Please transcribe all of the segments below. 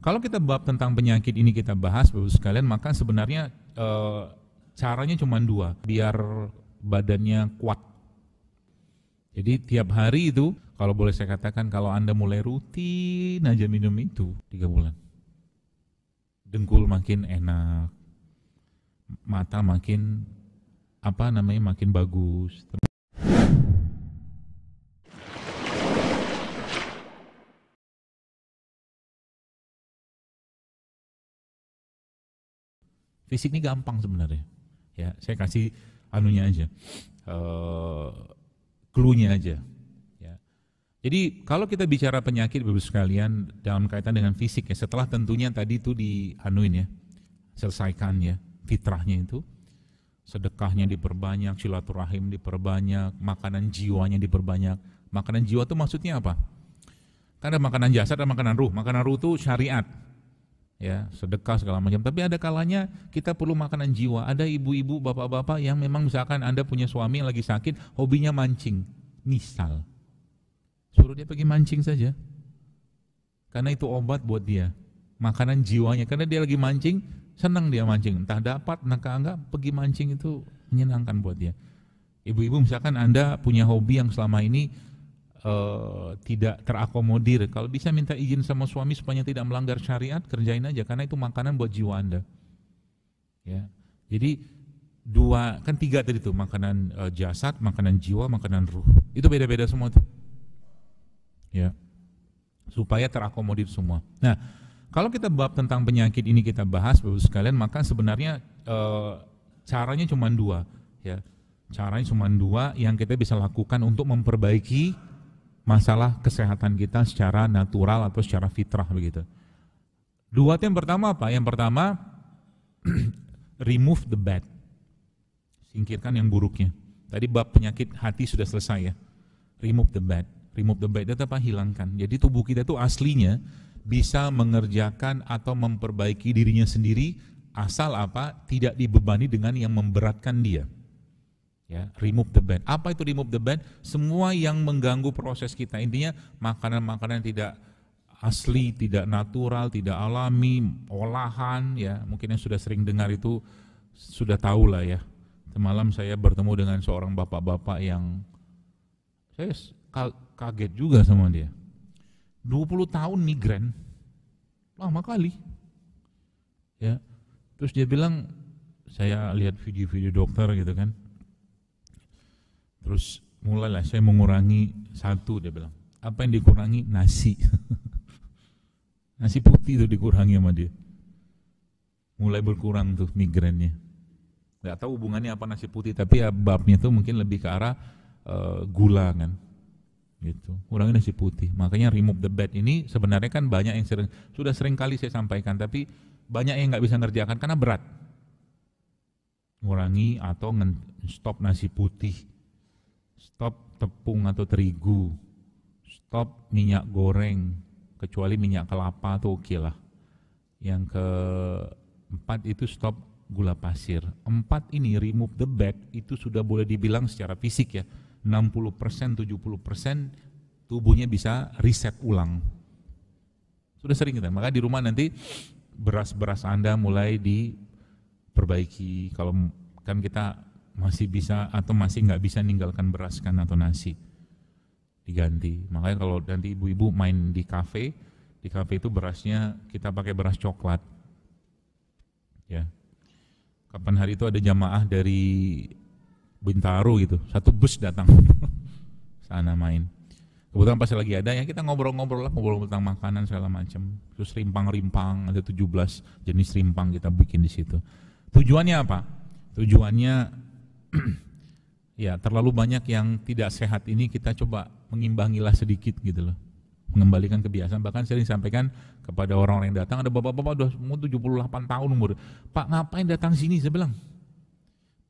Kalau kita bab tentang penyakit ini kita bahas, Bapak sekalian, maka sebenarnya caranya cuma dua, biar badannya kuat. Jadi tiap hari itu, kalau boleh saya katakan, kalau Anda mulai rutin aja minum itu 3 bulan, dengkul makin enak, mata makin makin bagus. Fisik ini gampang sebenarnya. Ya, saya kasih anunya aja, clue-nya aja. Ya. Jadi kalau kita bicara penyakit, Bapak sekalian, dalam kaitan dengan fisik ya, setelah tentunya tadi itu dianuin ya, selesaikan ya, fitrahnya itu, sedekahnya diperbanyak, silaturahim diperbanyak, makanan jiwanya diperbanyak. Makanan jiwa itu maksudnya apa? Kan ada makanan jasad dan makanan ruh. Makanan ruh itu syariat. Ya, sedekah segala macam. Tapi ada kalanya kita perlu makanan jiwa. Ada ibu-ibu, bapak-bapak yang memang misalkan Anda punya suami yang lagi sakit, hobinya mancing. Misal, suruh dia pergi mancing saja. Karena itu obat buat dia. Makanan jiwanya. Karena dia lagi mancing, senang dia mancing. Entah dapat, entah enggak, pergi mancing itu menyenangkan buat dia. Ibu-ibu misalkan Anda punya hobi yang selama ini tidak terakomodir, kalau bisa minta izin sama suami supaya tidak melanggar syariat, kerjain aja, karena itu makanan buat jiwa Anda. Ya, jadi kan 3 tadi tuh, makanan jasad, makanan jiwa, makanan ruh. Itu beda-beda semua tuh. Ya, supaya terakomodir semua. Nah, kalau kita bab tentang penyakit ini kita bahas, Bapak sekalian, maka sebenarnya caranya cuma 2. Ya, caranya cuma 2 yang kita bisa lakukan untuk memperbaiki masalah kesehatan kita secara natural atau secara fitrah begitu. 2 yang pertama apa? Yang pertama remove the bad. Singkirkan yang buruknya. Tadi bab penyakit hati sudah selesai ya. Remove the bad. Remove the bad itu apa? Hilangkan. Jadi tubuh kita itu aslinya bisa mengerjakan atau memperbaiki dirinya sendiri asal apa? Tidak dibebani dengan yang memberatkan dia. Ya, remove the bad. Apa itu remove the bad? Semua yang mengganggu proses kita. Intinya makanan-makanan tidak asli, tidak natural, tidak alami, olahan ya. Mungkin yang sudah sering dengar itu sudah tahu lah ya. Semalam saya bertemu dengan seorang bapak-bapak yang saya kaget juga sama dia. 20 tahun migran. Lama kali. Ya. Terus dia bilang, saya lihat video-video dokter gitu kan. Terus mulailah saya mengurangi 1, dia bilang. Apa yang dikurangi? Nasi. Nasi putih itu dikurangi sama dia. Mulai berkurang tuh migrannya. Gak tahu hubungannya apa nasi putih, tapi ya babnya tuh mungkin lebih ke arah gula kan. Gitu. Kurangi nasi putih. Makanya remove the bad ini sebenarnya kan banyak yang sudah sering kali saya sampaikan, tapi banyak yang nggak bisa ngerjakan karena berat. Ngurangi atau stop nasi putih. Stop tepung atau terigu, stop minyak goreng, kecuali minyak kelapa tuh oke lah. Yang keempat itu stop gula pasir. 4 ini remove the bad itu sudah boleh dibilang secara fisik ya, 60%, 70% tubuhnya bisa reset ulang. Sudah sering kita, maka di rumah nanti beras-beras Anda mulai diperbaiki. Kalau kan kita masih bisa atau masih nggak bisa ninggalkan beras kan atau nasi, diganti. Makanya kalau nanti ibu-ibu main di kafe itu berasnya kita pakai beras coklat. Ya. Kapan hari itu ada jamaah dari Bintaro gitu, 1 bus datang sana main. Kebetulan pas lagi ada ya kita ngobrol tentang makanan segala macam. Terus rimpang-rimpang, ada 17 jenis rimpang kita bikin di situ. Tujuannya apa? Tujuannya ya terlalu banyak yang tidak sehat ini kita coba mengimbangilah sedikit gitu loh, mengembalikan kebiasaan. Bahkan sering sampaikan kepada orang-orang yang datang, ada bapak-bapak udah umur 78 tahun umur, Pak ngapain datang sini? Saya bilang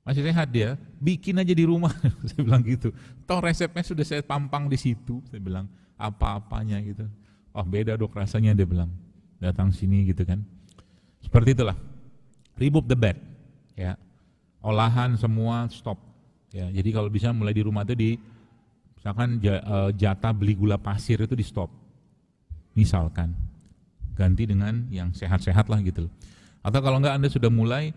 masih sehat dia, bikin aja di rumah. Saya bilang gitu, toh resepnya sudah saya pampang di situ. Saya bilang apa-apanya gitu. Oh beda dok rasanya, dia bilang datang sini gitu kan. Seperti itulah remove the bad ya. Olahan semua stop. Ya, jadi kalau bisa mulai di rumah itu misalkan jatah beli gula pasir itu di stop. Misalkan. ganti dengan yang sehat-sehat lah gitu. Atau kalau enggak Anda sudah mulai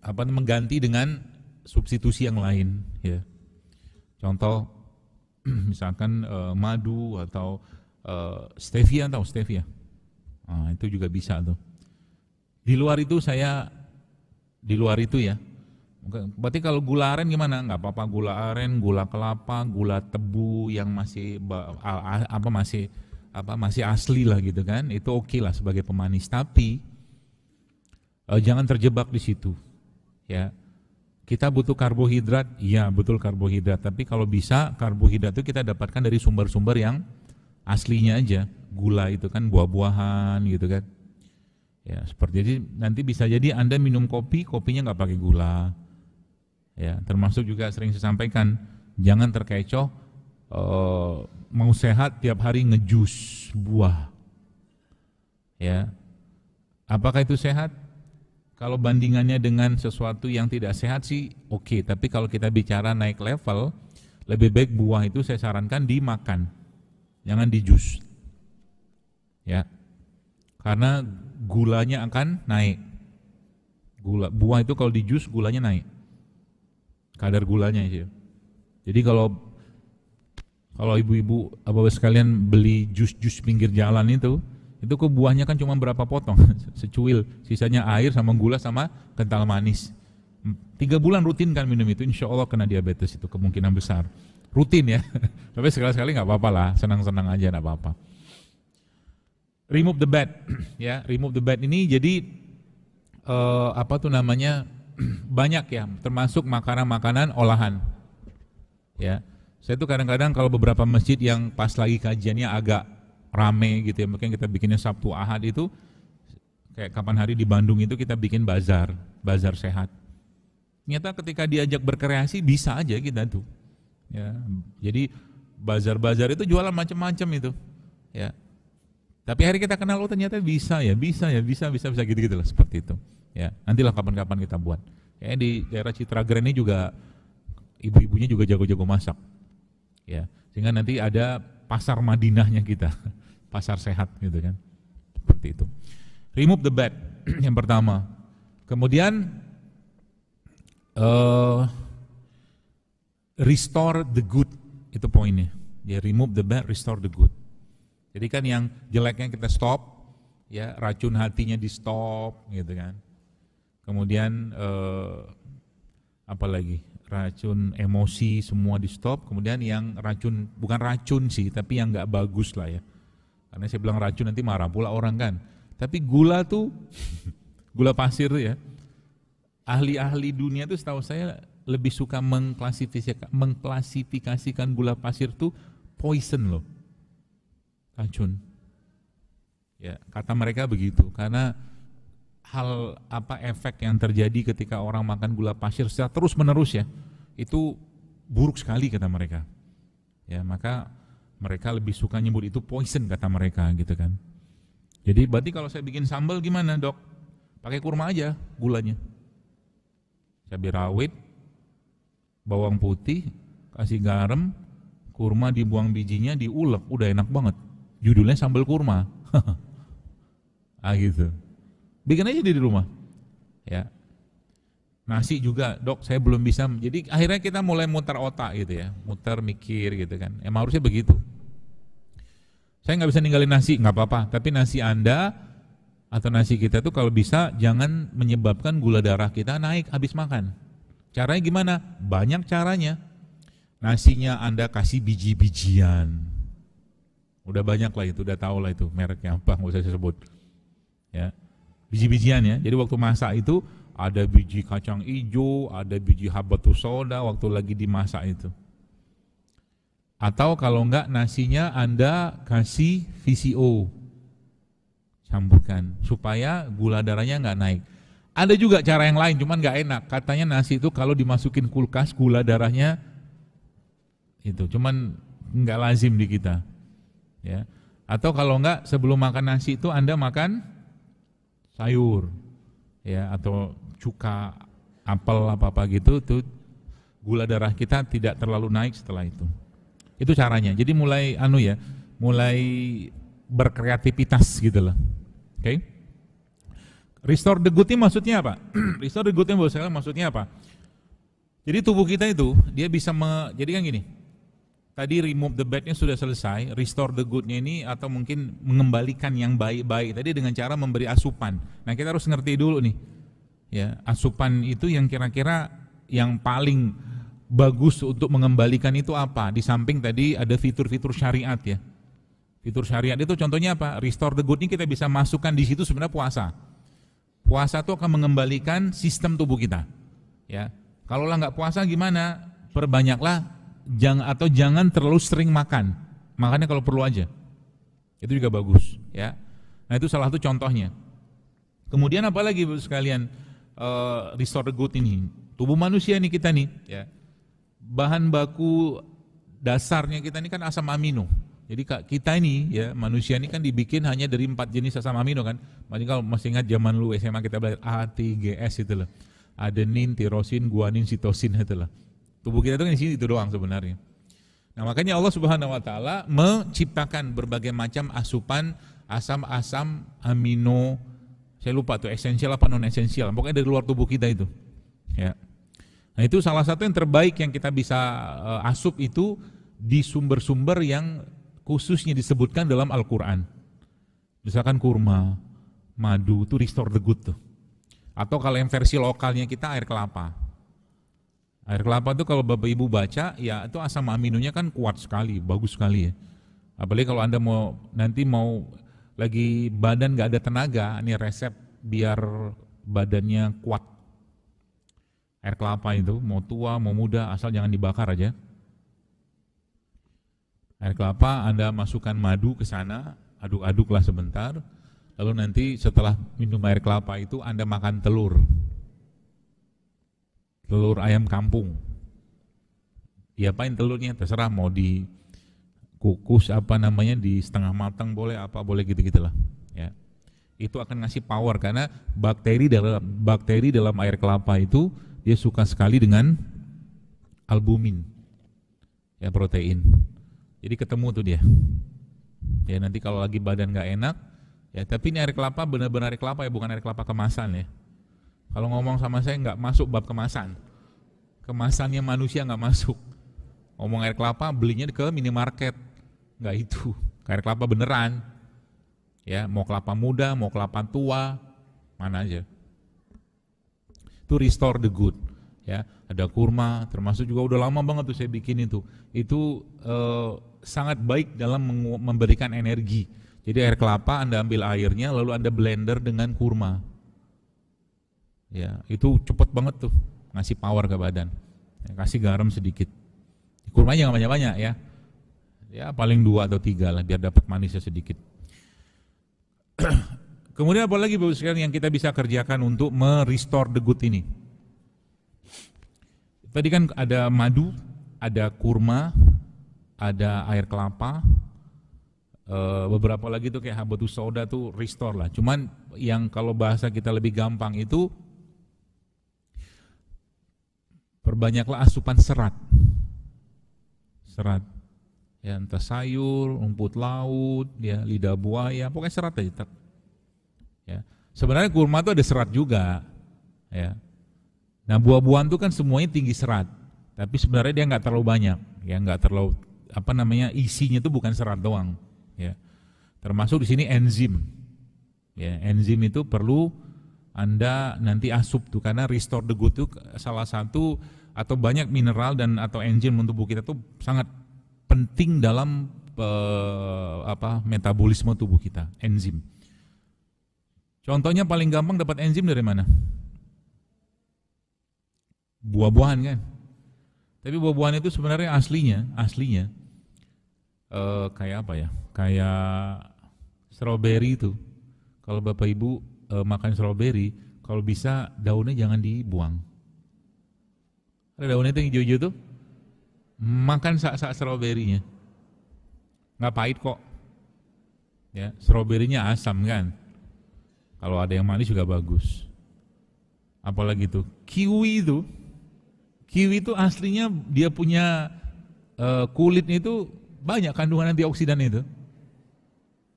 mengganti dengan substitusi yang lain, ya. Contoh misalkan madu atau stevia, atau stevia. Nah, itu juga bisa tuh. Di luar itu ya. Berarti kalau gula aren gimana? Nggak apa-apa, gula aren, gula kelapa, gula tebu yang masih masih asli lah gitu kan. Itu oke lah sebagai pemanis, tapi jangan terjebak di situ. Ya. Kita butuh karbohidrat, iya betul karbohidrat, tapi kalau bisa karbohidrat itu kita dapatkan dari sumber-sumber yang aslinya aja. Gula itu kan buah-buahan gitu kan. Ya, seperti jadi nanti bisa jadi Anda minum kopi, kopinya nggak pakai gula. Ya, termasuk juga sering saya sampaikan, jangan terkecoh mau sehat tiap hari ngejus buah. Ya. Apakah itu sehat? Kalau bandingannya dengan sesuatu yang tidak sehat sih oke, tapi kalau kita bicara naik level, lebih baik buah itu saya sarankan dimakan, jangan di jus. Ya. Karena gulanya akan naik. Buah itu kalau di jus gulanya naik. Kadar gulanya aja. Jadi kalau ibu-ibu Bapak sekalian beli jus-jus pinggir jalan itu ke buahnya kan cuma berapa potong, secuil, sisanya air sama gula sama kental manis. 3 bulan rutin kan minum itu, insya Allah kena diabetes itu kemungkinan besar. Rutin ya, tapi sekali-sekali nggak apa-apa lah, senang-senang aja nggak apa-apa. Remove the bad, ya, remove the bad ini jadi banyak ya, termasuk makanan-makanan olahan. Ya, saya tuh kadang-kadang kalau beberapa masjid yang pas lagi kajiannya agak rame gitu ya, mungkin kita bikinnya Sabtu Ahad itu, kayak kapan hari di Bandung itu kita bikin bazar sehat. Ternyata ketika diajak berkreasi bisa aja kita tuh. Ya, jadi bazar-bazar itu jualan macam-macam itu. Ya. Tapi hari kita kenal ternyata bisa gitu lah seperti itu. Ya, nantilah kapan-kapan kita buat. Kayak di daerah Citra Grand ini juga ibu-ibunya juga jago-jago masak. Ya, sehingga nanti ada pasar Madinahnya kita, pasar sehat gitu kan. Seperti itu. Remove the bad yang pertama. Kemudian restore the good, itu poinnya. Ya, remove the bad, restore the good. Jadi kan yang jeleknya kita stop, ya, racun hatinya di stop gitu kan. Kemudian apa lagi? Racun emosi semua di stop. Kemudian yang racun, bukan racun sih, tapi yang nggak bagus lah ya. Karena saya bilang racun nanti marah pula orang kan. Tapi gula tuh, gula pasir tuh ya. Ahli-ahli dunia tuh setahu saya lebih suka mengklasifikasikan gula pasir tuh poison loh, racun. Ya, kata mereka begitu. Karena efek yang terjadi ketika orang makan gula pasir secara terus menerus ya, itu buruk sekali kata mereka. Ya, maka mereka lebih suka nyebut itu poison kata mereka gitu kan. Jadi berarti kalau saya bikin sambal gimana dok? Pakai kurma aja gulanya. Cabai rawit, bawang putih, kasih garam, kurma dibuang bijinya, diulek, udah enak banget. Judulnya sambal kurma. Gitu. Bikin aja di rumah. Ya. Nasi juga, dok, saya belum bisa. Jadi akhirnya kita mulai muter otak gitu ya, muter mikir gitu kan. Emang harusnya begitu. Saya nggak bisa ninggalin nasi, nggak apa-apa. Tapi nasi Anda atau nasi kita tuh kalau bisa jangan menyebabkan gula darah kita naik habis makan. Caranya gimana? Banyak caranya. Nasinya Anda kasih biji-bijian. Udah banyak lah itu, udah tahu lah itu mereknya apa, nggak usah saya sebut. Ya. Biji-bijian ya, jadi waktu masak itu ada biji kacang hijau, ada biji habatus sauda waktu lagi dimasak itu. Atau kalau enggak nasinya Anda kasih VCO, campurkan supaya gula darahnya enggak naik. Ada juga cara yang lain, cuman enggak enak. Katanya nasi itu kalau dimasukin kulkas gula darahnya itu, cuman enggak lazim di kita. Ya. Atau kalau enggak sebelum makan nasi itu Anda makan sayur, ya, atau cuka, apel apa gitu, tuh gula darah kita tidak terlalu naik setelah itu. Itu caranya. Jadi mulai berkreativitas gitu loh. Oke? Restore the good ini maksudnya apa? Restore the good ini maksudnya apa? Jadi tubuh kita itu dia bisa jadi kan gini. Tadi remove the badnya sudah selesai, restore the goodnya ini atau mungkin mengembalikan yang baik-baik tadi dengan cara memberi asupan. Nah, kita harus ngerti dulu nih. Ya, asupan itu yang kira-kira yang paling bagus untuk mengembalikan itu apa? Di samping tadi ada fitur-fitur syariat ya. Fitur syariat itu contohnya apa? Restore the good ini kita bisa masukkan di situ sebenarnya puasa. Puasa itu akan mengembalikan sistem tubuh kita. Ya. Kalau lah nggak puasa gimana? Perbanyaklah jangan terlalu sering makan. Makannya kalau perlu aja. Itu juga bagus, ya. Nah, itu salah satu contohnya. Kemudian apalagi Ibu sekalian restore the good ini? Tubuh manusia nih kita nih, ya. Bahan baku dasarnya kita ini kan asam amino. Jadi kita ini ya manusia ini kan dibikin hanya dari 4 jenis asam amino kan. Makanya kalau masih ingat zaman lu SMA kita belajar A, T, G, S itu loh. Adenin, tirosin, guanin, sitosin itu lah. Tubuh kita itu kan di sini itu doang sebenarnya. Nah, makanya Allah Subhanahu wa taala menciptakan berbagai macam asupan asam-asam amino. Saya lupa tuh esensial apa non esensial. Pokoknya dari luar tubuh kita itu. Ya. Nah, itu salah satu yang terbaik yang kita bisa asup itu di sumber-sumber yang khususnya disebutkan dalam Al-Qur'an. Misalkan kurma, madu itu restore the good tuh. Atau kalau yang versi lokalnya kita air kelapa. Air kelapa itu kalau Bapak Ibu baca, ya itu asam aminonya kan kuat sekali, bagus sekali ya. Apalagi kalau Anda nanti mau lagi badan gak ada tenaga, ini resep biar badannya kuat. Air kelapa itu mau tua, mau muda, asal jangan dibakar aja. Air kelapa Anda masukkan madu ke sana, aduk-aduklah sebentar. Lalu nanti setelah minum air kelapa itu Anda makan telur ayam kampung. Diapain telurnya? Terserah mau dikukus di setengah matang boleh, apa boleh gitu-gitulah. Ya. Itu akan ngasih power karena bakteri dalam air kelapa itu dia suka sekali dengan albumin, ya protein. Jadi ketemu tuh dia. Ya nanti kalau lagi badan nggak enak. Ya, tapi ini air kelapa benar-benar air kelapa ya, bukan air kelapa kemasan ya. Kalau ngomong sama saya nggak masuk bab kemasan. Kemasannya manusia nggak masuk. Ngomong air kelapa belinya ke minimarket. Nggak itu. Air kelapa beneran. Ya, mau kelapa muda, mau kelapa tua, mana aja. Itu restore the good. Ya, ada kurma, termasuk juga udah lama banget tuh saya bikin itu. Itu sangat baik dalam memberikan energi. Jadi air kelapa Anda ambil airnya lalu Anda blender dengan kurma. Ya, itu cepet banget tuh ngasih power ke badan. Ya, kasih garam sedikit. Kurmanya nggak banyak-banyak ya. Ya paling 2 atau 3 lah biar dapat manisnya sedikit. Kemudian apa lagi Bapak sekalian yang kita bisa kerjakan untuk merestore the good ini? Tadi kan ada madu, ada kurma, ada air kelapa. Beberapa lagi tuh kayak habatus sauda tuh restore lah. Cuman yang kalau bahasa kita lebih gampang itu perbanyaklah asupan serat. Serat. Ya entah sayur, rumput laut, ya lidah buaya, pokoknya serat aja. Ya. Sebenarnya kurma tuh ada serat juga. Ya. Nah, buah-buahan tuh kan semuanya tinggi serat. Tapi sebenarnya dia nggak terlalu banyak, ya nggak terlalu isinya tuh bukan serat doang. Ya, termasuk di sini enzim. Ya, enzim itu perlu Anda nanti asup tuh karena restore the good itu salah satu atau banyak mineral dan atau enzim untuk tubuh kita tuh sangat penting dalam metabolisme tubuh kita, enzim. Contohnya paling gampang dapat enzim dari mana? Buah-buahan kan. Tapi buah-buahan itu sebenarnya aslinya kayak apa ya? Kayak strawberry itu. Kalau Bapak Ibu makan strawberry, kalau bisa daunnya jangan dibuang. Ada daunnya itu yang hijau-hijau tuh. Makan sak-sak strawberry-nya. Nggak pahit kok. Ya, strawberry-nya asam kan. Kalau ada yang manis juga bagus. Apalagi tuh kiwi itu. Kiwi itu aslinya dia punya kulitnya itu banyak kandungan antioksidan itu.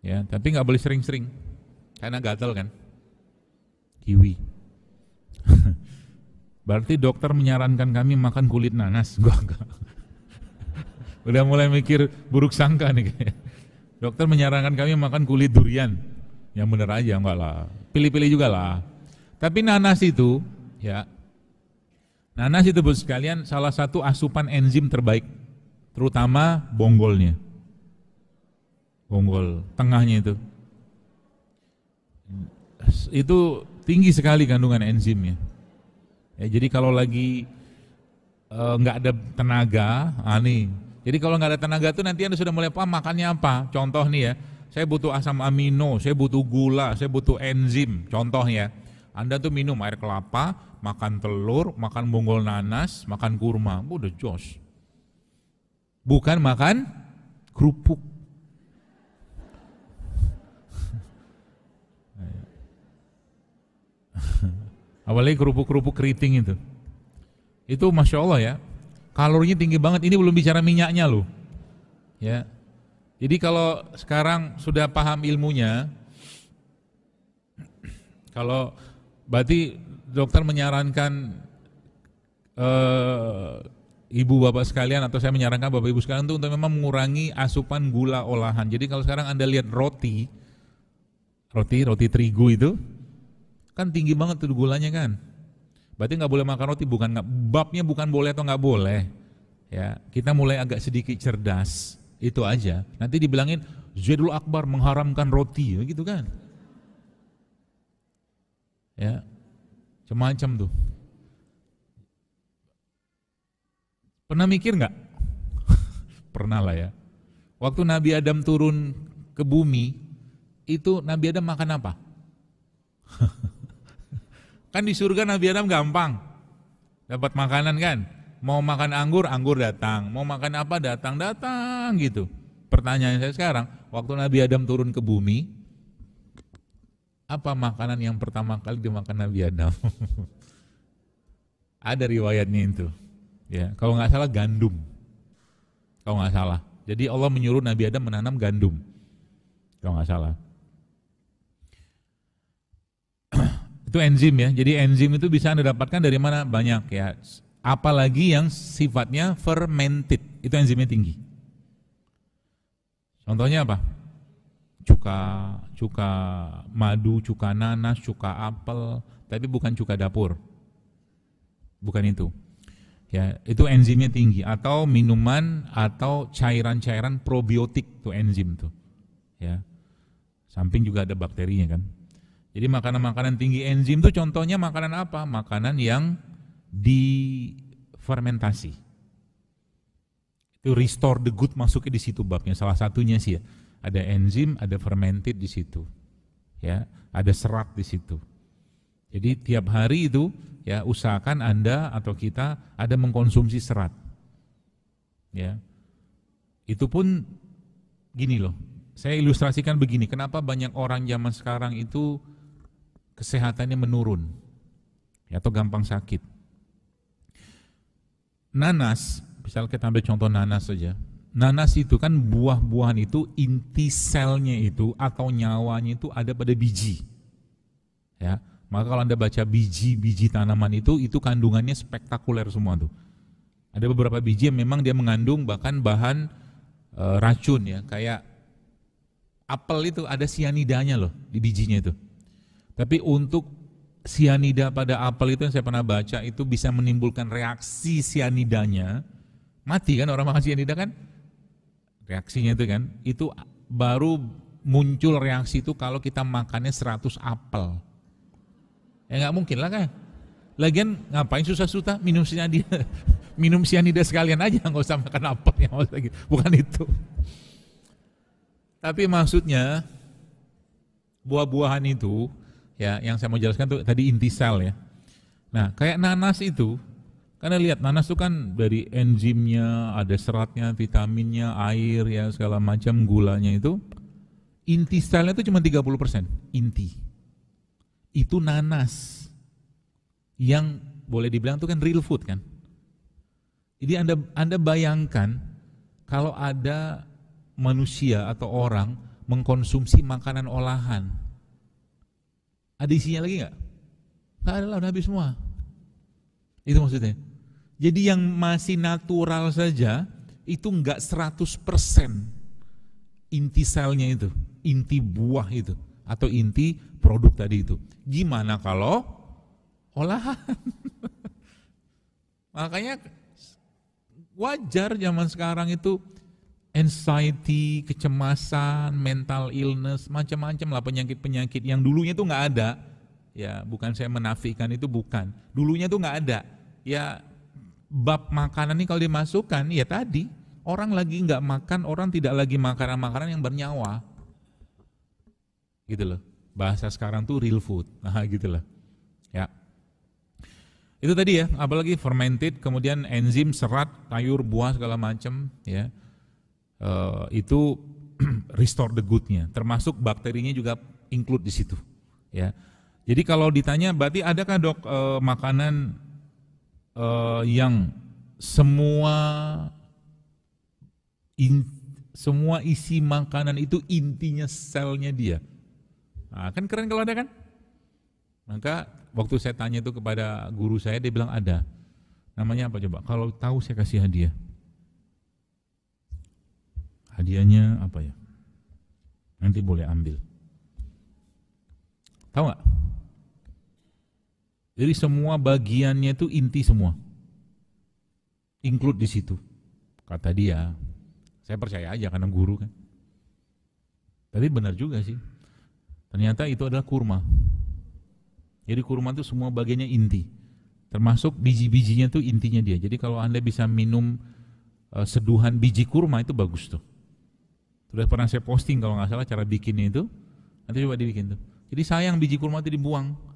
Ya, tapi nggak boleh sering-sering karena gatal kan. Kiwi. Berarti dokter menyarankan kami makan kulit nanas. Gua enggak. Udah mulai mikir buruk sangka nih kayaknya. Dokter menyarankan kami makan kulit durian. Yang bener aja, enggak lah. Pilih-pilih juga lah. Tapi nanas itu, ya, nanas itu bos sekalian salah satu asupan enzim terbaik, terutama bonggolnya. Bonggol tengahnya itu. Itu tinggi sekali kandungan enzimnya. Ya, jadi kalau lagi nggak ada tenaga, nih. Jadi kalau nggak ada tenaga tuh nanti Anda sudah mulai paham makannya apa. Contoh nih ya, saya butuh asam amino, saya butuh gula, saya butuh enzim. Contoh ya, Anda tuh minum air kelapa, makan telur, makan bonggol nanas, makan kurma, udah jos. Bukan makan kerupuk. Apalagi kerupuk-kerupuk keriting itu. Itu Masya Allah ya, kalorinya tinggi banget, ini belum bicara minyaknya loh. Ya. Jadi kalau sekarang sudah paham ilmunya, kalau berarti dokter menyarankan ibu bapak sekalian, atau saya menyarankan bapak ibu sekalian untuk memang mengurangi asupan gula olahan. Jadi kalau sekarang Anda lihat roti terigu itu, kan tinggi banget tuh gulanya kan. Berarti nggak boleh makan roti, babnya bukan boleh atau nggak boleh. Ya, kita mulai agak sedikit cerdas, itu aja. Nanti dibilangin Zaidul Akbar mengharamkan roti, gitu kan? Ya, macam-macam tuh. Pernah mikir nggak? Pernah lah ya. Waktu Nabi Adam turun ke bumi, itu Nabi Adam makan apa? Kan di surga Nabi Adam gampang dapat makanan kan. Mau makan anggur, anggur datang. Mau makan apa, datang gitu. Pertanyaan saya sekarang, waktu Nabi Adam turun ke bumi, apa makanan yang pertama kali dimakan Nabi Adam? Ada riwayatnya itu. Ya, kalau nggak salah gandum. Kalau nggak salah. Jadi Allah menyuruh Nabi Adam menanam gandum. Kalau nggak salah. Itu enzim ya. Jadi enzim itu bisa Anda dapatkan dari mana? Banyak ya. Apalagi yang sifatnya fermented, itu enzimnya tinggi. Contohnya apa? Cuka madu, cuka nanas, cuka apel, tapi bukan cuka dapur. Bukan itu. Ya, itu enzimnya tinggi, atau minuman atau cairan-cairan probiotik tuh enzim tuh. Ya. Samping juga ada bakterinya kan. Jadi makanan-makanan tinggi enzim itu contohnya makanan apa? Makanan yang difermentasi. Itu restore the good masuknya di situ babnya. Salah satunya sih ya. Ada enzim, ada fermented di situ. Ya, ada serat di situ. Jadi tiap hari itu ya usahakan Anda atau kita ada mengkonsumsi serat. Ya. Itu pun gini loh. Saya ilustrasikan begini, kenapa banyak orang zaman sekarang itu kesehatannya menurun ya, atau gampang sakit. Nanas, misal kita ambil contoh nanas saja. Nanas itu kan buah-buahan itu inti selnya itu atau nyawanya itu ada pada biji. Ya, maka kalau Anda baca biji-biji tanaman itu kandungannya spektakuler semua tuh. Ada beberapa biji yang memang dia mengandung bahkan bahan racun ya, kayak apel itu ada sianidanya loh di bijinya itu. Tapi untuk sianida pada apel itu yang saya pernah baca itu bisa menimbulkan reaksi sianidanya, mati kan orang makan sianida kan, reaksinya itu kan, itu baru muncul reaksi itu kalau kita makannya 100 apel. Ya nggak mungkin lah kan. Lagian ngapain susah-susah minum sianida, minum sianida sekalian aja, nggak usah makan apel, bukan itu. Tapi maksudnya buah-buahan itu ya, yang saya mau jelaskan tuh tadi inti sel ya. Nah, kayak nanas itu, karena lihat nanas itu kan dari enzimnya, ada seratnya, vitaminnya, air ya segala macam, gulanya itu, inti selnya itu cuma 30%, inti. Itu nanas. Yang boleh dibilang itu kan real food kan. Jadi Anda bayangkan kalau ada manusia atau orang mengkonsumsi makanan olahan. Ada isinya lagi nggak? Nggak ada lah, udah habis semua. Itu maksudnya. Jadi yang masih natural saja itu nggak 100% inti selnya itu, inti buah itu, atau inti produk tadi itu. Gimana kalau olahan? Makanya wajar zaman sekarang itu anxiety, kecemasan, mental illness, macam-macam lah penyakit-penyakit yang dulunya itu nggak ada. Ya, bukan saya menafikan, itu bukan. Dulunya tuh nggak ada. Ya, bab makanan ini kalau dimasukkan, ya tadi orang lagi nggak makan, orang tidak lagi makanan-makanan yang bernyawa. Gitu loh. Bahasa sekarang tuh real food. Nah, gitu loh. Ya. Itu tadi ya, apalagi fermented, kemudian enzim, serat, sayur, buah segala macam, ya. Itu restore the good-nya. Termasuk bakterinya juga include di situ, ya. Jadi kalau ditanya, berarti adakah dok makanan yang semua isi makanan itu intinya selnya dia? Nah, kan keren kalau ada kan? Maka waktu saya tanya itu kepada guru saya, dia bilang ada. Namanya apa coba? Kalau tahu saya kasih hadiah. Hadiahnya apa ya? Nanti boleh ambil. Tahu nggak? Jadi semua bagiannya itu inti semua, include di situ. Kata dia, saya percaya aja karena guru kan. Tapi benar juga sih. Ternyata itu adalah kurma. Jadi kurma itu semua bagiannya inti, termasuk biji-bijinya itu intinya dia. Jadi kalau Anda bisa minum seduhan biji kurma itu bagus tuh. Sudah pernah saya posting kalau nggak salah cara bikinnya itu. Nanti coba dibikin tuh. Jadi sayang biji kurma itu dibuang.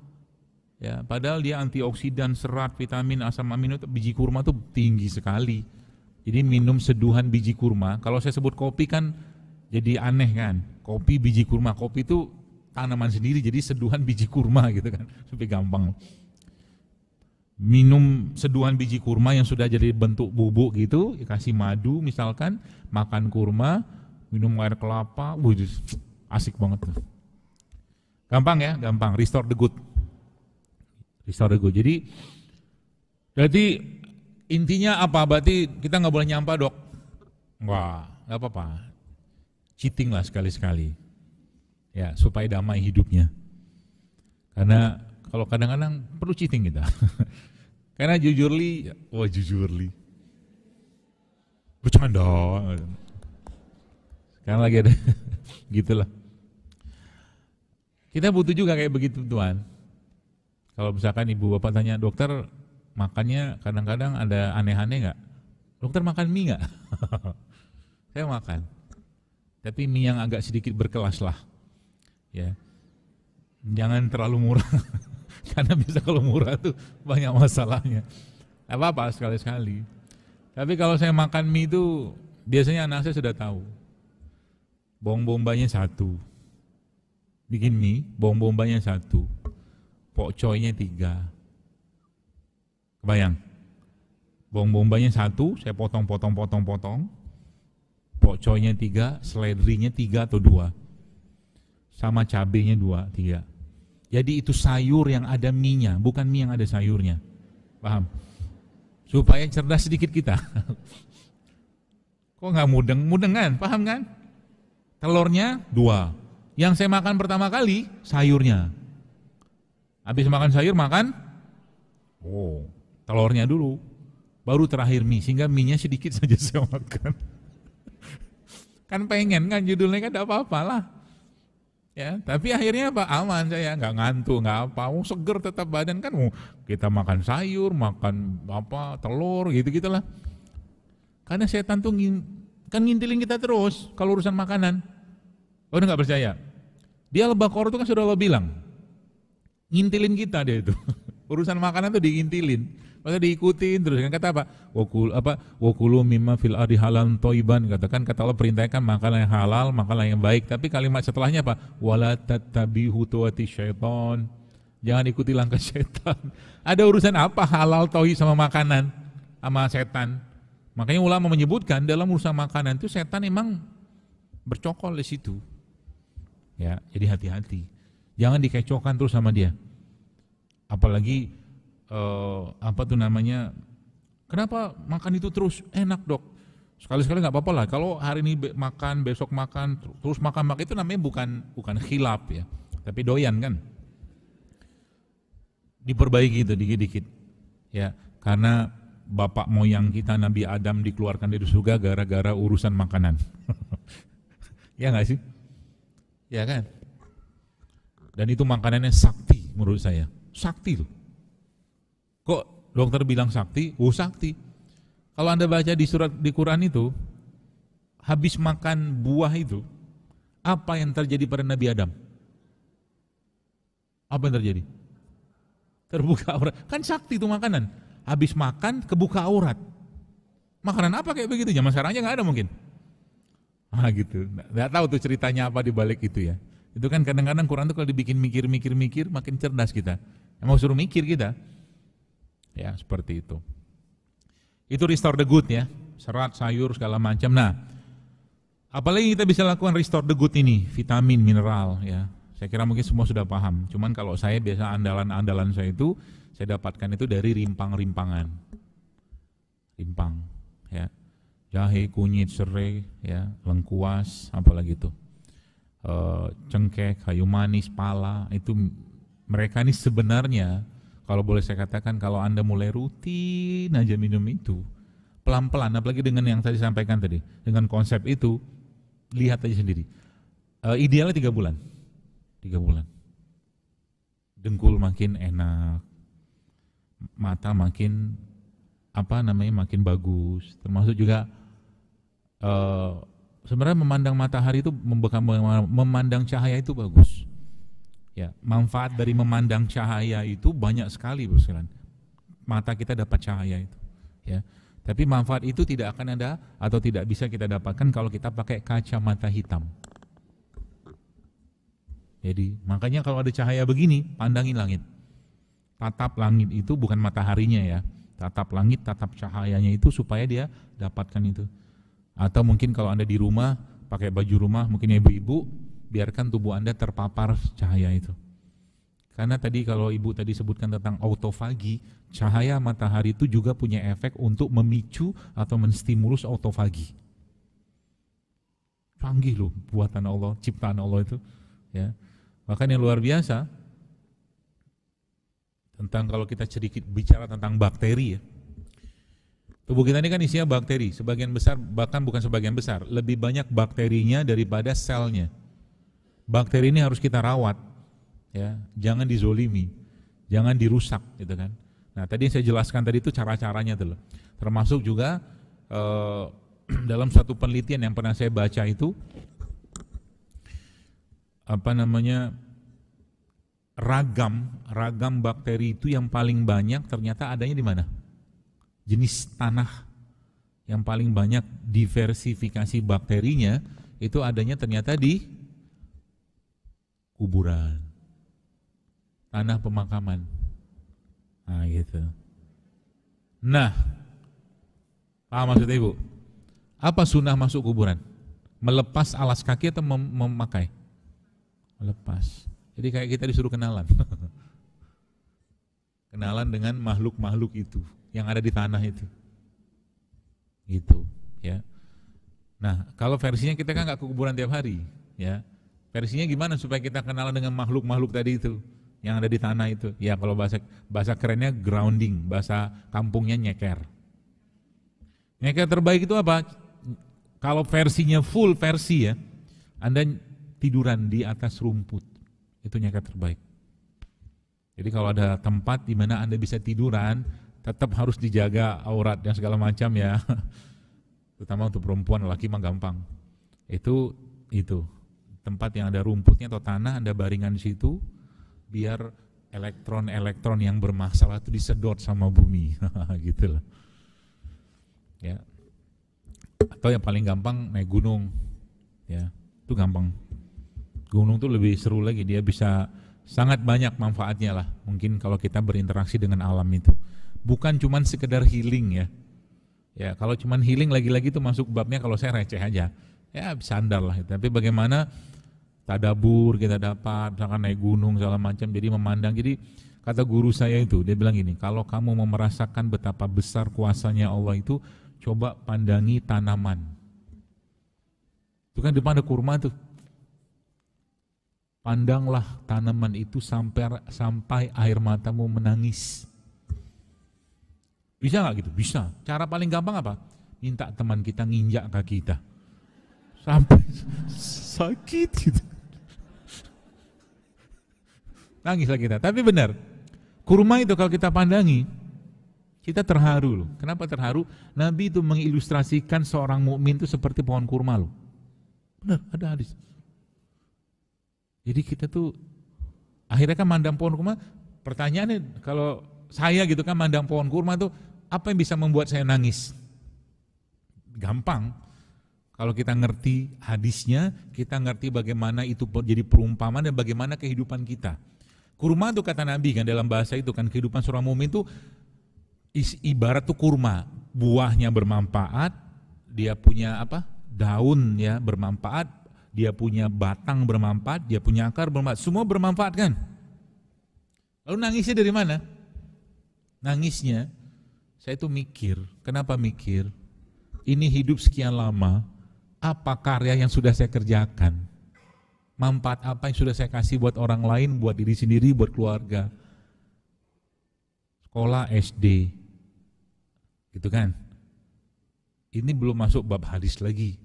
Ya, padahal dia antioksidan, serat, vitamin, asam amino, biji kurma itu tinggi sekali. Jadi minum seduhan biji kurma. Kalau saya sebut kopi kan jadi aneh kan. Kopi biji kurma, kopi itu tanaman sendiri, jadi seduhan biji kurma gitu kan, supaya gampang. Minum seduhan biji kurma yang sudah jadi bentuk bubuk gitu, kasih madu misalkan, makan kurma, minum air kelapa, asik banget tuh. Gampang ya, gampang, restore the good. Restore the good. Jadi berarti intinya apa? Berarti kita nggak boleh nyampah dok? Wah, nggak apa-apa. Cheating lah sekali-sekali. Ya, supaya damai hidupnya. Karena kalau kadang-kadang perlu cheating kita. Karena jujurly, jujurly. Bercanda. Sekarang lagi ada gitulah. Kita butuh juga kayak begitu Tuhan. Kalau misalkan ibu bapak tanya, dokter makannya kadang-kadang ada aneh-aneh nggak? Dokter makan mie nggak? Saya makan. Tapi mie yang agak sedikit berkelas lah. Ya, jangan terlalu murah, karena bisa kalau murah tuh banyak masalahnya. Apa-apa sekali-sekali. Tapi kalau saya makan mie itu biasanya anak saya sudah tahu. Bawang bombanya 1, bikin mie, bawang bombanya 1, pokcoynya 3. Kebayang? Bawang bombanya 1, saya potong, pokcoynya 3, seledrinya 3 atau 2. Sama cabenya 2, 3. Jadi itu sayur yang ada mie-nya, bukan mie yang ada sayurnya. Paham? Supaya cerdas sedikit kita. Kok nggak mudeng? Mudeng kan? Paham kan? Telurnya 2. Yang saya makan pertama kali, sayurnya. Habis makan sayur, makan telurnya dulu. Baru terakhir mie, sehingga mie-nya sedikit saja saya makan. Kan pengen kan, judulnya kan tidak apa-apa lah. Ya, tapi akhirnya apa? Aman saya, nggak ngantuk, nggak apa, seger tetap badan kan. Kita makan sayur, makan apa, telur, gitu-gitulah. Karena setan tuh kan ngintilin kita terus kalau urusan makanan. Oh, udah nggak percaya? Dia Al-Baqarah itu kan sudah lo bilang, ngintilin kita dia itu. Urusan makanan tuh diintilin. Maka diikutin terus kan, kata apa? Wakulu mimma fil ardi halal thayyiban, katakan kata Allah perintahkan makanan yang halal, makanan yang baik. Tapi kalimat setelahnya apa? Wala tattabi'u khutuwati syaitan. Jangan ikuti langkah setan. Ada urusan apa halal tauhid sama makanan sama setan? Makanya ulama menyebutkan dalam urusan makanan itu setan memang bercokol di situ. Ya, jadi hati-hati. Jangan dikecohkan terus sama dia. Apalagi apa tuh namanya? Kenapa makan itu terus? Enak, Dok. Sekali-sekali nggak apa-apa lah. Kalau hari ini makan, besok makan, terus makan itu namanya bukan khilaf ya, tapi doyan kan. Diperbaiki itu dikit-dikit. Ya, karena bapak moyang kita Nabi Adam dikeluarkan dari surga gara-gara urusan makanan. Ya nggak sih? Ya kan? Dan itu makanannya sakti menurut saya. Sakti loh. Kok dokter bilang sakti? Oh sakti. Kalau Anda baca di surat di Quran itu, habis makan buah itu, apa yang terjadi pada Nabi Adam? Apa yang terjadi? Terbuka aurat. Kan sakti itu makanan. Habis makan kebuka aurat. Makanan apa kayak begitu? Zaman sekarang aja nggak ada mungkin. Gitu. Nggak tahu tuh ceritanya apa di balik itu ya. Itu kan kadang-kadang Quran tuh kalau dibikin mikir makin cerdas kita. Emang suruh mikir kita. Ya seperti itu. Itu restore the good ya. Serat, sayur, segala macam. Nah, apalagi kita bisa lakukan restore the good ini, vitamin, mineral ya. Saya kira mungkin semua sudah paham. Cuman kalau saya biasa andalan saya itu saya dapatkan itu dari rimpang-rimpangan. Rimpang ya. Jahe, kunyit, serai ya, lengkuas, apalagi itu. Cengkeh, kayu manis, pala, itu mereka ini sebenarnya kalau boleh saya katakan kalau Anda mulai rutin aja minum itu, pelan-pelan, apalagi dengan yang tadi sampaikan tadi, dengan konsep itu, lihat aja sendiri. Idealnya 3 bulan. 3 bulan. Dengkul makin enak, mata makin makin bagus, termasuk juga sebenarnya memandang matahari itu memandang cahaya itu bagus. Ya, manfaat dari memandang cahaya itu banyak sekali, Bos sekalian. Mata kita dapat cahaya itu, ya. Tapi manfaat itu tidak akan ada atau tidak bisa kita dapatkan kalau kita pakai kacamata hitam. Jadi, makanya kalau ada cahaya begini, pandangin langit. Tatap langit itu bukan mataharinya ya. Tatap langit, tatap cahayanya itu supaya dia dapatkan itu. Atau mungkin kalau Anda di rumah, pakai baju rumah, mungkin ibu-ibu, biarkan tubuh Anda terpapar cahaya itu. Karena tadi kalau ibu tadi sebutkan tentang autofagi, cahaya matahari itu juga punya efek untuk memicu atau menstimulus autofagi. Canggih loh buatan Allah, ciptaan Allah itu. Ya. Bahkan yang luar biasa, tentang kalau kita sedikit bicara tentang bakteri ya. Tubuh kita ini kan isinya bakteri, sebagian besar, bahkan bukan sebagian besar, lebih banyak bakterinya daripada selnya. Bakteri ini harus kita rawat, ya, jangan dizolimi, jangan dirusak, gitu kan. Nah, tadi yang saya jelaskan tadi itu cara-caranya tuh, termasuk juga dalam satu penelitian yang pernah saya baca itu, ragam bakteri itu yang paling banyak ternyata adanya di mana? Jenis tanah yang paling banyak diversifikasi bakterinya itu adanya ternyata di kuburan, tanah pemakaman. Nah gitu. Nah, paham maksudnya Ibu? Apa sunnah masuk kuburan? Melepas alas kaki atau memakai? Melepas. Jadi kayak kita disuruh kenalan. Kenalan dengan makhluk-makhluk itu yang ada di tanah itu. Gitu, ya. Nah, kalau versinya kita kan nggak ke kuburan tiap hari, ya. Versinya gimana supaya kita kenalan dengan makhluk-makhluk tadi itu yang ada di tanah itu? Ya, kalau bahasa kerennya grounding, bahasa kampungnya nyeker. Nyeker terbaik itu apa? Kalau versinya full versi ya, Anda tiduran di atas rumput. Itu nyeker terbaik. Jadi kalau ada tempat di mana Anda bisa tiduran, tetap harus dijaga aurat dan segala macam ya. Terutama untuk perempuan, laki mah gampang. Itu tempat yang ada rumputnya atau tanah, Anda baringan di situ biar elektron-elektron yang bermasalah itu disedot sama bumi. Gitu lah. Ya. Atau yang paling gampang naik gunung. Ya, itu gampang. Gunung tuh lebih seru lagi, dia bisa sangat banyak manfaatnya lah. Mungkin kalau kita berinteraksi dengan alam itu. Bukan cuman sekedar healing ya. Ya, kalau cuman healing lagi-lagi itu masuk babnya kalau saya receh aja. Ya, sandar lah. Tapi bagaimana tadabur kita dapat, misalkan naik gunung segala macam, jadi memandang. Jadi kata guru saya itu, dia bilang gini, kalau kamu mau merasakan betapa besar kuasanya Allah itu, coba pandangi tanaman. Itu kan depan ada kurma tuh. Pandanglah tanaman itu sampai air matamu menangis. Bisa nggak gitu? Bisa. Cara paling gampang apa? Minta teman kita nginjak kaki kita. Sampai sakit gitu. Nangislah kita. Tapi benar, kurma itu kalau kita pandangi, kita terharu loh. Kenapa terharu? Nabi itu mengilustrasikan seorang mukmin itu seperti pohon kurma loh. Benar, ada hadis. Jadi kita tuh akhirnya kan mandang pohon kurma. Pertanyaannya kalau saya gitu kan mandang pohon kurma tuh, apa yang bisa membuat saya nangis? Gampang. Kalau kita ngerti hadisnya, kita ngerti bagaimana itu jadi perumpamaan dan bagaimana kehidupan kita. Kurma itu kata Nabi kan dalam bahasa itu kan, kehidupan seorang mukmin itu ibarat tuh kurma, buahnya bermanfaat, dia punya apa? Daun ya bermanfaat, dia punya batang bermanfaat, dia punya akar bermanfaat, semua bermanfaat kan? Lalu nangisnya dari mana? Nangisnya, saya tuh mikir, kenapa mikir? Ini hidup sekian lama, apa karya yang sudah saya kerjakan? Manfaat apa yang sudah saya kasih buat orang lain, buat diri sendiri, buat keluarga? Sekolah SD, gitu kan? Ini belum masuk bab hadis lagi.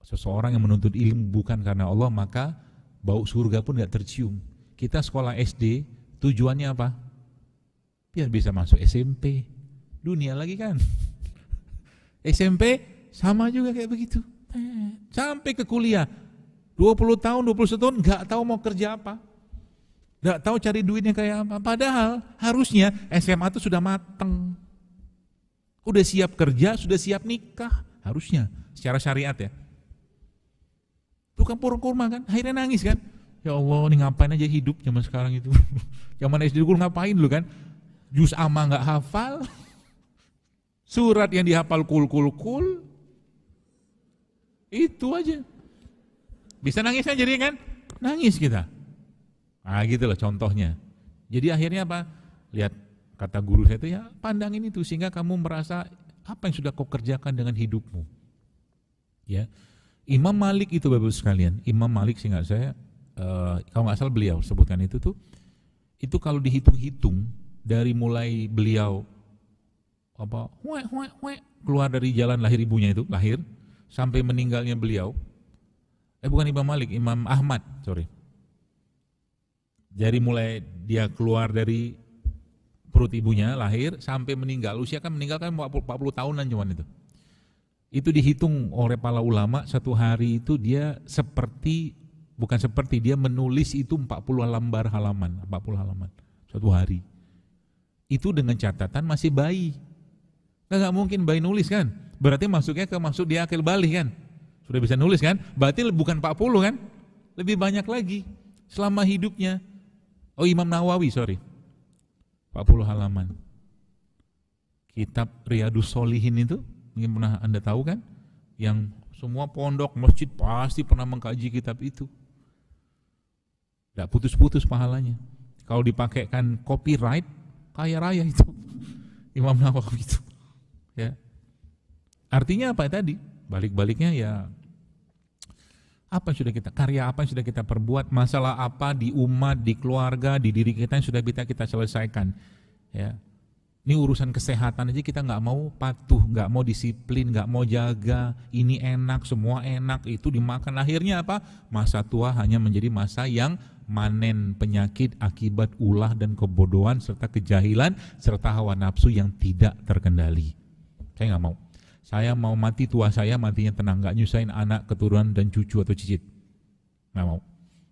Seseorang yang menuntut ilmu bukan karena Allah, maka bau surga pun gak tercium. Kita sekolah SD, tujuannya apa? Biar bisa masuk SMP. Dunia lagi kan? SMP sama juga kayak begitu. Sampai ke kuliah, 20 tahun, 21 tahun gak tahu mau kerja apa. Gak tahu cari duitnya kayak apa. Padahal harusnya SMA itu sudah mateng. Udah siap kerja, sudah siap nikah. Harusnya, secara syariat ya. Tukang pohon kurma kan, akhirnya nangis kan. Ya Allah, ini ngapain aja hidup zaman sekarang itu. Zaman SD dulu ngapain dulu kan. Juz amma gak hafal. Surat yang dihafal kul. Itu aja. Bisa nangis kan jadi kan? Nangis kita. Nah gitu loh contohnya. Jadi akhirnya apa? Lihat kata guru saya itu ya pandangin itu sehingga kamu merasa apa yang sudah kau kerjakan dengan hidupmu. Ya. Imam Malik itu Bapak sekalian. Imam Malik seingat saya kalau nggak salah beliau sebutkan itu tuh itu kalau dihitung-hitung dari mulai beliau apa keluar dari jalan lahir ibunya itu lahir sampai meninggalnya beliau. Bukan Imam Malik, Imam Ahmad, sorry. Dari mulai dia keluar dari perut ibunya, lahir, sampai meninggal. Usia kan meninggal kan 40 tahunan cuman itu. Itu dihitung oleh para ulama, satu hari itu dia dia menulis itu 40 lembar halaman, 40 halaman, satu hari. Itu dengan catatan masih bayi. Nggak mungkin bayi nulis kan, berarti masuknya masuk dia akil balik kan. Sudah bisa nulis kan? Berarti bukan 40 kan? Lebih banyak lagi selama hidupnya. Oh Imam Nawawi, sorry. 40 halaman. Kitab Riyadus Sholihin itu, mungkin pernah Anda tahu kan? Yang semua pondok, masjid pasti pernah mengkaji kitab itu. Tidak putus-putus pahalanya. Kalau dipakaikan copyright, kaya raya itu. Imam Nawawi itu. Ya. Artinya apa tadi? Balik-baliknya ya apa yang sudah kita karya, apa yang sudah kita perbuat, masalah apa di umat, di keluarga, di diri kita yang sudah kita selesaikan. Ya, ini urusan kesehatan aja kita nggak mau patuh, nggak mau disiplin, nggak mau jaga. Ini enak, semua enak, itu dimakan. Akhirnya apa? Masa tua hanya menjadi masa yang manen penyakit akibat ulah dan kebodohan serta kejahilan serta hawa nafsu yang tidak terkendali. Saya nggak mau. Saya mau mati tua saya matinya tenang, gak nyusahin anak, keturunan dan cucu atau cicit. Gak mau.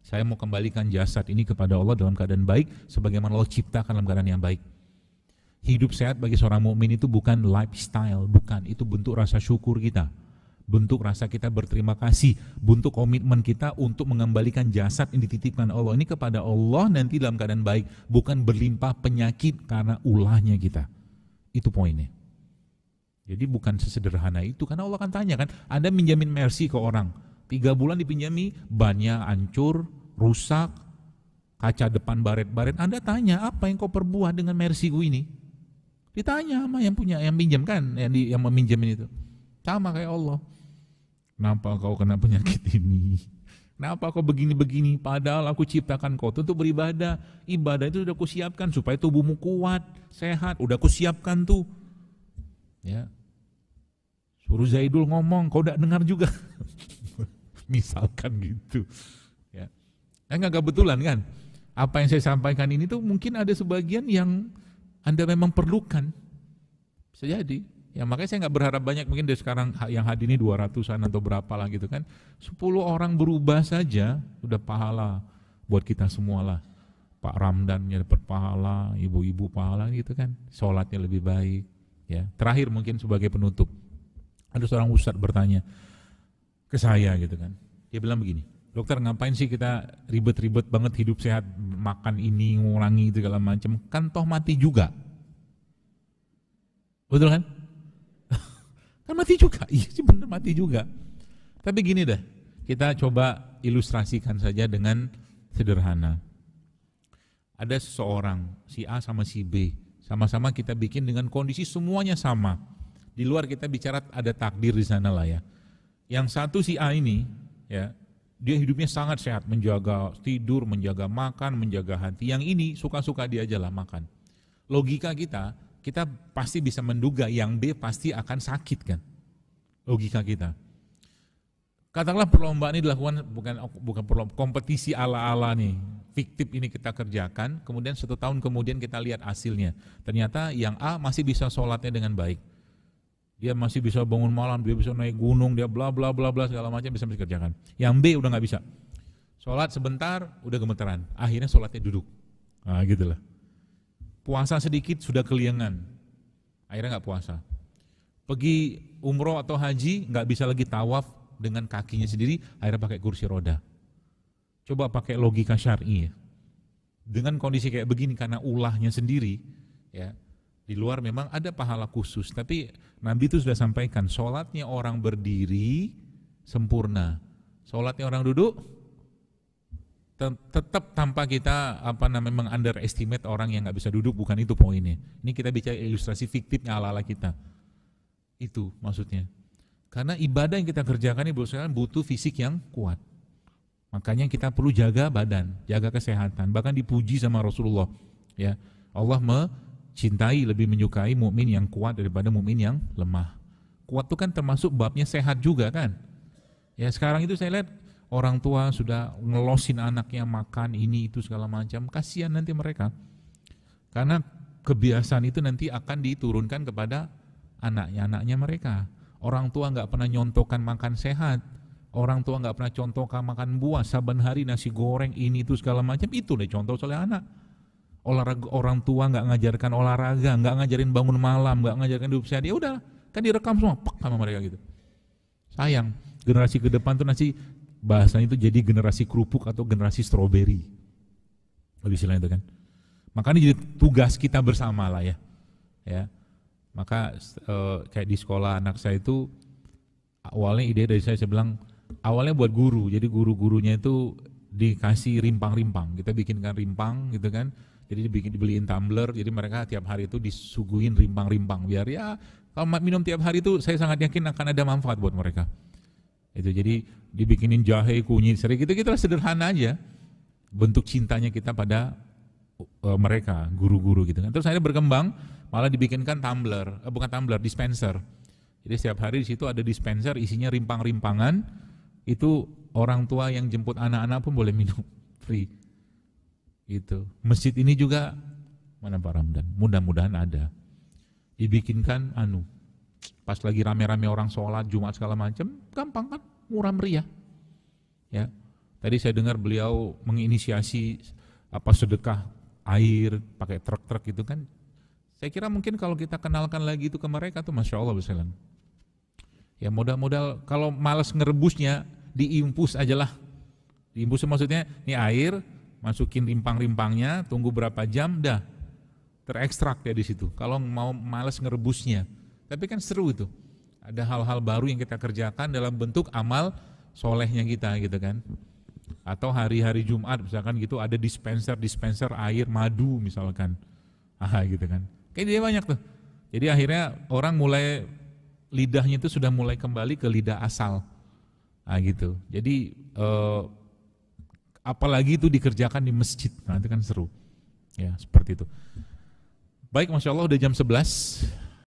Saya mau kembalikan jasad ini kepada Allah dalam keadaan baik, sebagaimana Allah ciptakan dalam keadaan yang baik. Hidup sehat bagi seorang mukmin itu bukan lifestyle, bukan. Itu bentuk rasa syukur kita, bentuk rasa kita berterima kasih, bentuk komitmen kita untuk mengembalikan jasad yang dititipkan Allah ini kepada Allah nanti dalam keadaan baik, bukan berlimpah penyakit karena ulahnya kita. Itu poinnya. Jadi bukan sesederhana itu, karena Allah akan tanya kan, Anda menjamin mercy ke orang, 3 bulan dipinjami, bannya hancur, rusak, kaca depan baret-baret. Anda tanya, apa yang kau perbuat dengan Mercy-ku ini? Ditanya sama yang punya, yang pinjam kan, yang meminjamin itu. Sama kayak Allah. Kenapa kau kena penyakit ini? Kenapa kau begini-begini? Padahal aku ciptakan kau untuk beribadah. Ibadah itu sudah kusiapkan supaya tubuhmu kuat, sehat. Udah kusiapkan tuh. Ya. Suruh Zaidul ngomong, kau udah dengar juga. Misalkan gitu. Ya. Enggak kebetulan kan? Apa yang saya sampaikan ini tuh mungkin ada sebagian yang Anda memang perlukan. Bisa jadi. Ya makanya saya nggak berharap banyak, mungkin dari sekarang yang hadir ini 200-an atau berapa lah gitu kan. 10 orang berubah saja udah pahala buat kita semua lah. Pak Ramdannya dapat pahala, ibu-ibu pahala gitu kan. Sholatnya lebih baik. Ya. Terakhir mungkin sebagai penutup. Ada seorang ustadz bertanya ke saya gitu kan. Dia bilang begini, dokter ngapain sih kita ribet-ribet banget hidup sehat, makan ini, ngurangi itu segala macam, kan toh mati juga. Betul kan? Kan mati juga, iya sih bener mati juga. Tapi gini deh, kita coba ilustrasikan saja dengan sederhana. Ada seseorang, si A sama si B, sama-sama kita bikin dengan kondisi semuanya sama. Di luar kita bicara ada takdir di sana lah ya. Yang satu si A ini, ya, dia hidupnya sangat sehat, menjaga tidur, menjaga makan, menjaga hati. Yang ini suka-suka dia aja lah makan. Logika kita pasti bisa menduga yang B pasti akan sakit kan, logika kita. Katakanlah perlombaan ini dilakukan bukan perlombaan, kompetisi ala-ala nih, fiktif ini kita kerjakan, kemudian 1 tahun kemudian kita lihat hasilnya. Ternyata yang A masih bisa sholatnya dengan baik, dia masih bisa bangun malam, dia bisa naik gunung, dia bla bla bla bla segala macam bisa dikerjakan. Yang B udah nggak bisa, sholat sebentar udah gemeteran, akhirnya sholatnya duduk, nah gitulah. Puasa sedikit sudah keliengan, akhirnya nggak puasa. Pergi umroh atau haji nggak bisa lagi tawaf dengan kakinya sendiri, akhirnya pakai kursi roda. Coba pakai logika syar'i ya. Dengan kondisi kayak begini karena ulahnya sendiri, ya di luar memang ada pahala khusus. Tapi Nabi itu sudah sampaikan, sholatnya orang berdiri sempurna, sholatnya orang duduk tetap tanpa kita underestimate orang yang nggak bisa duduk, bukan itu poinnya. Ini kita bicara ilustrasi fiktifnya ala-ala kita. Itu maksudnya. Karena ibadah yang kita kerjakan ini butuh fisik yang kuat. Makanya kita perlu jaga badan, jaga kesehatan. Bahkan dipuji sama Rasulullah. Ya, Allah mencintai, lebih menyukai mukmin yang kuat daripada mukmin yang lemah. Kuat itu kan termasuk babnya sehat juga kan. Ya sekarang itu saya lihat orang tua sudah ngelosin anaknya makan ini itu segala macam, kasihan nanti mereka. Karena kebiasaan itu nanti akan diturunkan kepada anaknya mereka. Orang tua nggak pernah nyontokan makan sehat, orang tua nggak pernah contohkan makan buah, saban hari nasi goreng ini itu segala macam, itu deh contoh oleh anak. Olahraga, orang tua nggak ngajarkan olahraga, nggak ngajarin bangun malam, nggak ngajarkan hidup sehat, ya udah kan direkam semua, pak sama mereka gitu. Sayang, generasi ke depan tuh nanti bahasanya itu jadi generasi kerupuk atau generasi stroberi, lebih istilah itu kan. Makanya jadi tugas kita bersama lah ya. Ya, maka kayak di sekolah anak saya itu awalnya ide dari saya bilang awalnya buat guru, jadi guru-gurunya itu dikasih rimpang-rimpang, kita bikinkan rimpang gitu kan. Jadi dibeliin tumbler, jadi mereka tiap hari itu disuguhin rimpang-rimpang biar ya kalau minum tiap hari itu saya sangat yakin akan ada manfaat buat mereka. Itu jadi dibikinin jahe, kunyit, serai gitu, kita sederhana aja bentuk cintanya kita pada mereka, guru-guru gitu kan. Terus saya berkembang malah dibikinkan tumbler, bukan tumbler, dispenser. Jadi setiap hari di situ ada dispenser isinya rimpang-rimpangan, itu orang tua yang jemput anak-anak pun boleh minum free. Gitu. Masjid ini juga mana Pak Ramdan? Mudah-mudahan ada. Dibikinkan pas lagi rame-rame orang sholat Jumat segala macam, gampang kan, murah meriah. Ya, tadi saya dengar beliau menginisiasi sedekah air pakai truk-truk gitu kan. Saya kira mungkin kalau kita kenalkan lagi itu ke mereka tuh masya Allah bersalam. Ya modal-modal kalau malas ngerebusnya diimpus aja lah. Diimpus maksudnya ini air masukin rimpang-rimpangnya, tunggu berapa jam dah terekstrak ya di situ. Kalau mau malas ngerebusnya. Tapi kan seru itu. Ada hal-hal baru yang kita kerjakan dalam bentuk amal solehnya kita gitu kan. Atau hari-hari Jumat misalkan gitu ada dispenser air madu misalkan. Gitu kan. Kayak dia banyak tuh. Jadi akhirnya orang mulai lidahnya itu sudah mulai kembali ke lidah asal. Gitu. Jadi apalagi itu dikerjakan di masjid. Nah, itu kan seru. Ya, seperti itu. Baik, Masya Allah udah jam 11.